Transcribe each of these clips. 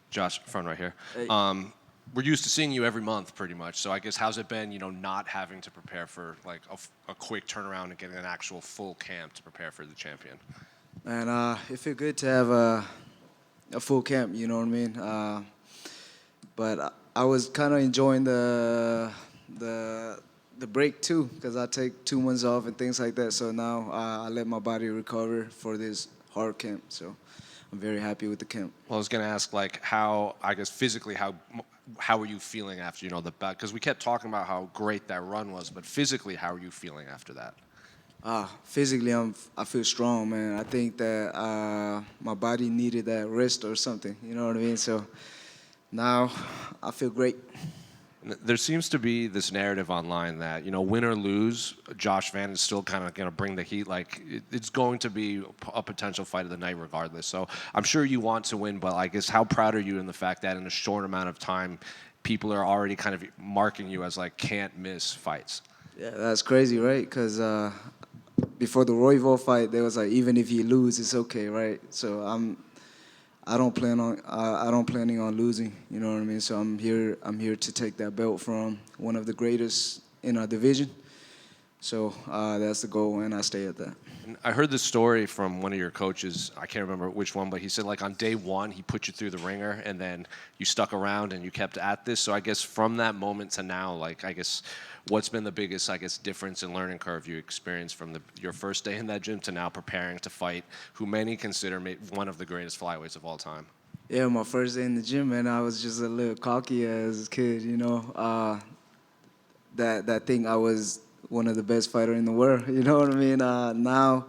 Josh, front right here. Hey. We're used to seeing you every month, pretty much. So I guess how's it been, not having to prepare for like a quick turnaround and getting an actual full camp to prepare for the champion? And it feel good to have a full camp. You know what I mean? But I was kind of enjoying the break too, because I take 2 months off and things like that. So now I let my body recover for this hard camp. So I'm very happy with the camp. Well, I was gonna ask like how, I guess physically, how were you feeling after the back? Because we kept talking about how great that run was, but physically, how are you feeling after that? Physically, I feel strong, man. I think that my body needed that rest or something. You know what I mean? So now I feel great. There seems to be this narrative online that, win or lose, Josh Van is still kind of going to bring the heat. Like, it's going to be a potential fight of the night regardless. So I'm sure you want to win, but I guess how proud are you in the fact that in a short amount of time, people are already kind of marking you as, like, can't miss fights? Yeah, that's crazy, right? Because before the Royval fight, there was like, even if you lose, it's okay, right? So I don't planning on losing. You know what I mean? So I'm here to take that belt from one of the greatest in our division. So that's the goal, and I stay at that. And I heard this story from one of your coaches. I can't remember which one, but he said like on day one he put you through the ringer, and then you stuck around and you kept at this. So I guess from that moment to now, like I guess what's been the biggest difference in learning curve you experienced from your first day in that gym to now preparing to fight who many consider one of the greatest flyweights of all time? Yeah, my first day in the gym, man, I was just a little cocky as a kid, you know. That thing, I was one of the best fighter in the world, you know what I mean? Now,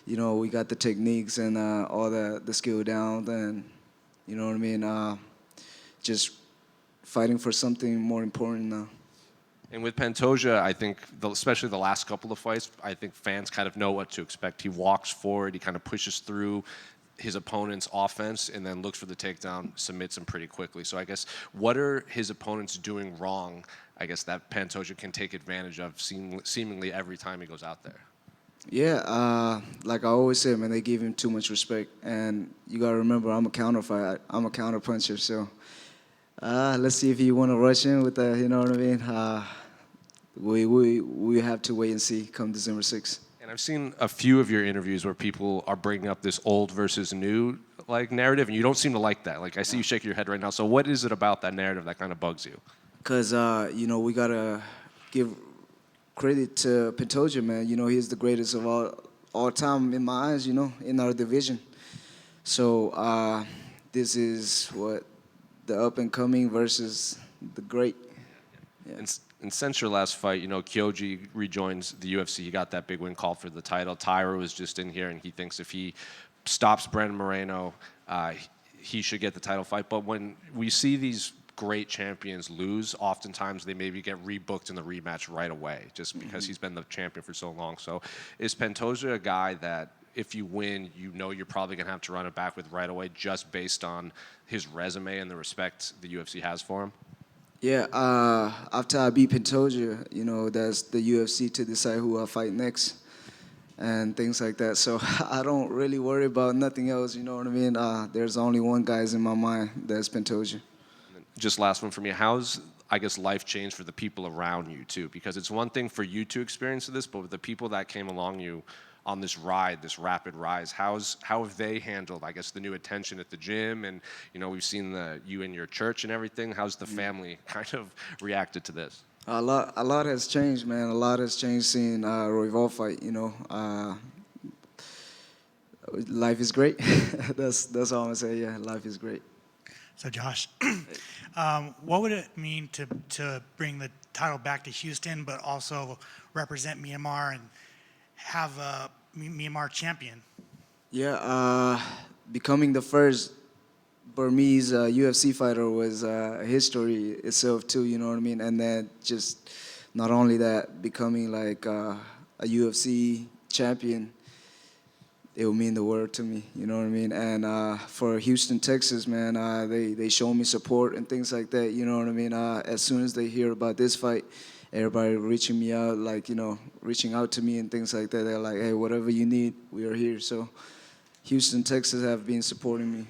we got the techniques and all the skill down, and you know what I mean? Just fighting for something more important now. And with Pantoja, I think, especially the last couple of fights, I think fans kind of know what to expect. He walks forward, he kind of pushes through his opponent's offense and then looks for the takedown, submits him pretty quickly. So I guess what are his opponents doing wrong, I guess, that Pantoja can take advantage of seemingly every time he goes out there? Yeah, like I always say, man, they give him too much respect. And you got to remember, I'm a counter puncher. So let's see if you want to rush in with that, you know what I mean? We have to wait and see come December 6th. And I've seen a few of your interviews where people are bringing up this old versus new like narrative, and you don't seem to like that. Like I see you shaking your head right now. So what is it about that narrative that kind of bugs you? Because, we got to give credit to Pantoja, man. He's the greatest of all time in my eyes, in our division. So this is what the up-and-coming versus the great. Yeah. And since your last fight, Kyoji rejoins the UFC. He got that big win call for the title. Tyra was just in here, and he thinks if he stops Brandon Moreno, he should get the title fight. But when we see these great champions lose, oftentimes they maybe get rebooked in the rematch right away just because he's been the champion for so long. So is Pantoja a guy that if you win, you're probably going to have to run it back with right away just based on his resume and the respect the UFC has for him? Yeah, after I beat Pantoja, that's the UFC to decide who I fight next and things like that. So I don't really worry about nothing else, you know what I mean? There's only one guy's in my mind, that's Pantoja. Just last one for me. How's, I guess, life changed for the people around you, too? Because it's one thing for you to experience this, but with the people that came along you on this ride, this rapid rise, how have they handled, I guess, the new attention at the gym? And, we've seen you in your church and everything. How's the family kind of reacted to this? A lot has changed, man. A lot has changed seeing Royval fight, Life is great. That's all I'm going to say, yeah, life is great. So Josh, what would it mean to bring the title back to Houston, but also represent Myanmar and have a Myanmar champion? Yeah, becoming the first Burmese UFC fighter was a history itself too, you know what I mean? And then just not only that, becoming like a UFC champion, it will mean the world to me, you know what I mean? And for Houston, Texas, man, they show me support and things like that, you know what I mean? As soon as they hear about this fight, everybody reaching me out, like, reaching out to me and things like that. They're like, hey, whatever you need, we are here. So Houston, Texas have been supporting me.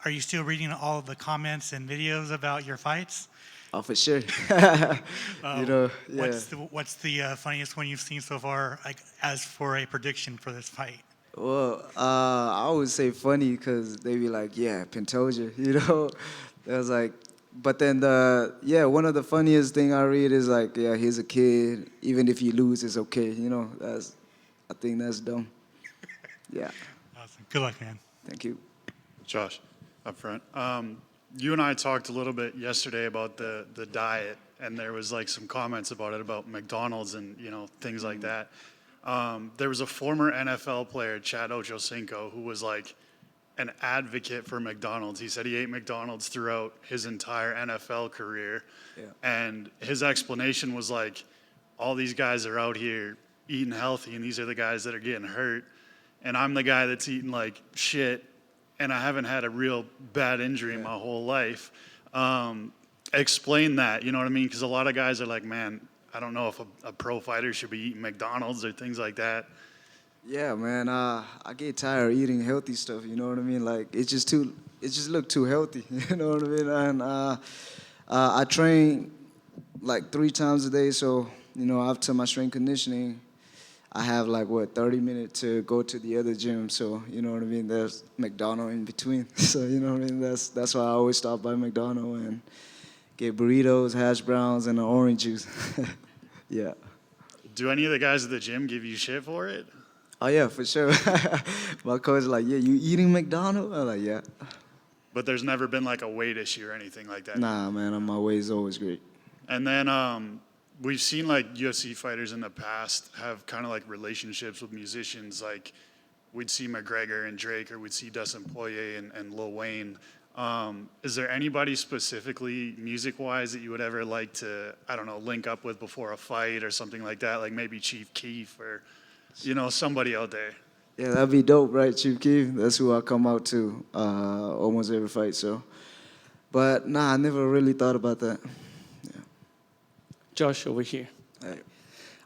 are you still reading all of the comments and videos about your fights? Oh, for sure. You know, yeah. What's the funniest one you've seen so far, like as for a prediction for this fight? Well, I would say funny because they be like, yeah, Pantoja, you know? That was like, but then one of the funniest thing I read is like, yeah, he's a kid. Even if you lose, it's okay. You know, I think that's dumb. Yeah, Awesome. Good luck, man. thank you. Josh, up front. You and I talked a little bit yesterday about the diet, and there was like some comments about it, about McDonald's and things like that. There was a former NFL player, Chad Ochocinco, who was like an advocate for McDonald's. He said he ate McDonald's throughout his entire NFL career, and his explanation was like, all these guys are out here eating healthy, and these are the guys that are getting hurt, and I'm the guy that's eating like shit, and I haven't had a real bad injury in my whole life. Explain that, you know what I mean? Because a lot of guys are like, man, I don't know if a pro fighter should be eating McDonald's or things like that. Yeah, man. I get tired of eating healthy stuff. You know what I mean? Like it just look too healthy. You know what I mean? And I train like 3 times a day. So after my strength conditioning, I have like 30 minutes to go to the other gym. So you know what I mean? There's McDonald's in between. So you know what I mean? That's why I always stop by McDonald's and get burritos, hash browns, and an orange juice. Yeah. Do any of the guys at the gym give you shit for it? Oh yeah, for sure. My coach is like, yeah, you eating McDonald's? I'm like, yeah. But there's never been like a weight issue or anything like that? Nah, man, my weight is always great. And then we've seen like UFC fighters in the past have kind of like relationships with musicians. Like we'd see McGregor and Drake, or we'd see Dustin Poirier and Lil Wayne. Is there anybody specifically music-wise that you would ever like to, I don't know, link up with before a fight or something like that? Like maybe Chief Keef or, somebody out there. Yeah, that'd be dope, right, Chief Keef? That's who I come out to almost every fight. So, but nah, I never really thought about that. Yeah. Josh, over here. Hey.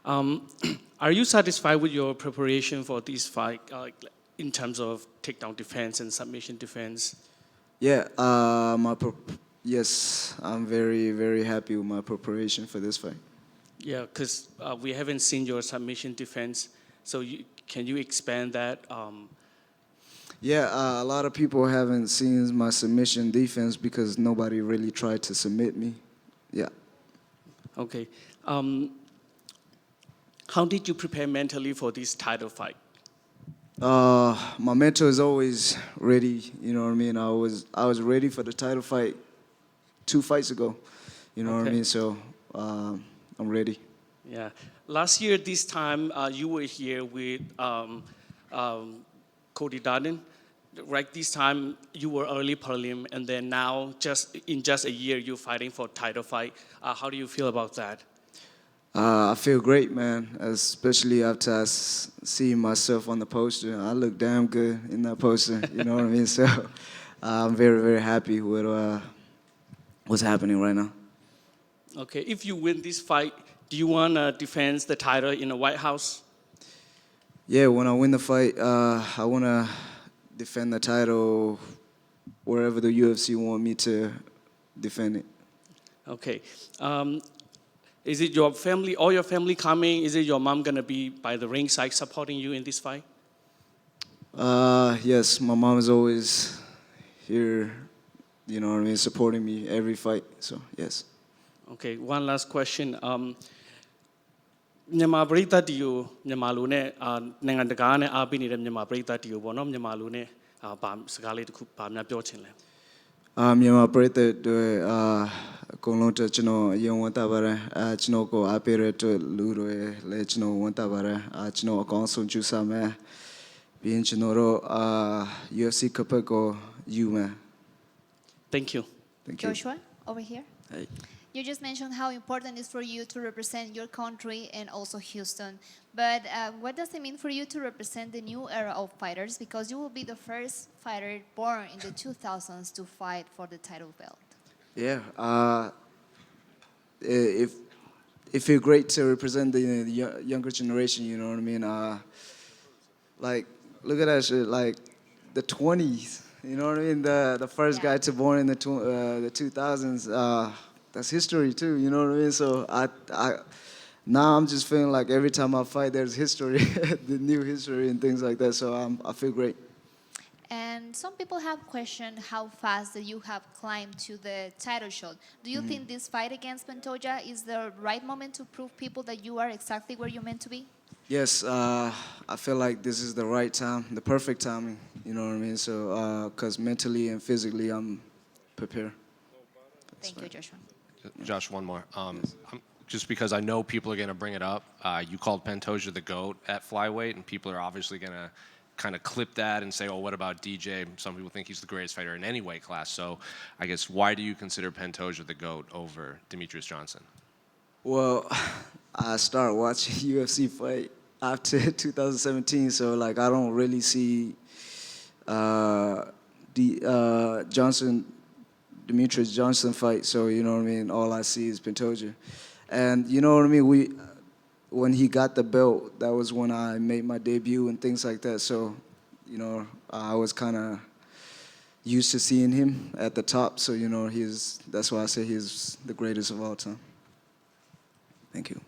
Are you satisfied with your preparation for this fight, in terms of takedown defense and submission defense? Yeah, yes, I'm very, very happy with my preparation for this fight. Yeah, because we haven't seen your submission defense. So can you expand that? Yeah, a lot of people haven't seen my submission defense because nobody really tried to submit me. Yeah. Okay. How did you prepare mentally for this title fight? My mentor is always ready. You know what I mean. I was ready for the title fight 2 fights ago. You know what I mean. So I'm ready. Yeah. Last year, this time, you were here with Cody Darden. Right, this time you were early prelim, and then now, in just a year, you're fighting for title fight. How do you feel about that? I feel great, man. Especially after I see myself on the poster. I look damn good in that poster. You know what I mean. So I'm very, very happy with what's happening right now. Okay. If you win this fight, do you want to defend the title in the White House? Yeah, when I win the fight, I want to defend the title wherever the UFC want me to defend it. Okay. Is it your family, all your family coming? Is it your mom going to be by the ringside supporting you in this fight? Yes, my mom is always here, you know what I mean, supporting me every fight. So, yes. Okay, one last question. မြန်မာပရိသတ်တီကိုမြန်မာလူနဲ့နိုင်ငံတကာနဲ့အားပေးနေတဲ့မြန်မာပရိသတ်တီကိုပေါ့နော်မြန်မာလူနဲ့ဗာစကားလေးတစ်ခုဗာများပြောချင်လဲ မြန်မာပရိသတ်တွေအကုန်လုံးကျွန်တော်အရင်ဝန်တာပါတယ်ကျွန်တော်ကိုအားပေးတဲ့အတွက်လူတွေလည်းကျွန်တော်ဝန်တာပါတယ်ကျွန်တော်အကောင်းဆုံးကြိုးစားမယ်ပြီးရင်ကျွန်တော်တို့UFC ကပတ်ကိုယူမယ် Thank you. Thank you. Joshua, over here. Hey. You just mentioned how important it is for you to represent your country and also Houston. But what does it mean for you to represent the new era of fighters? Because you will be the first fighter born in the 2000s to fight for the title belt. Yeah. It feels great to represent the younger generation. You know what I mean? Like, look at that shit. Like, the 20s. You know what I mean? The first Yeah. guy to born in the 2000s. That's history too. You know what I mean? So now I'm just feeling like every time I fight, there's history, the new history and things like that. So I feel great. And some people have questioned how fast that you have climbed to the title shot. Do you think this fight against Pantoja is the right moment to prove people that you are exactly where you're meant to be? Yes, I feel like this is the right time, the perfect timing. You know what I mean? So, because mentally and physically, I'm prepared. Thank you, Joshua. Josh, one more. Just because I know people are going to bring it up, you called Pantoja the GOAT at flyweight, and people are obviously going to kind of clip that and say, oh, what about DJ? Some people think he's the greatest fighter in any weight class. So I guess why do you consider Pantoja the GOAT over Demetrius Johnson? Well, I started watching UFC fight after 2017, so like I don't really see Demetrius Johnson fight. So you know what I mean. All I see is Pantoja, and you know what I mean. When he got the belt, that was when I made my debut and things like that. So, you know, I was kind of used to seeing him at the top. So, you know, that's why I say he's the greatest of all time. Thank you.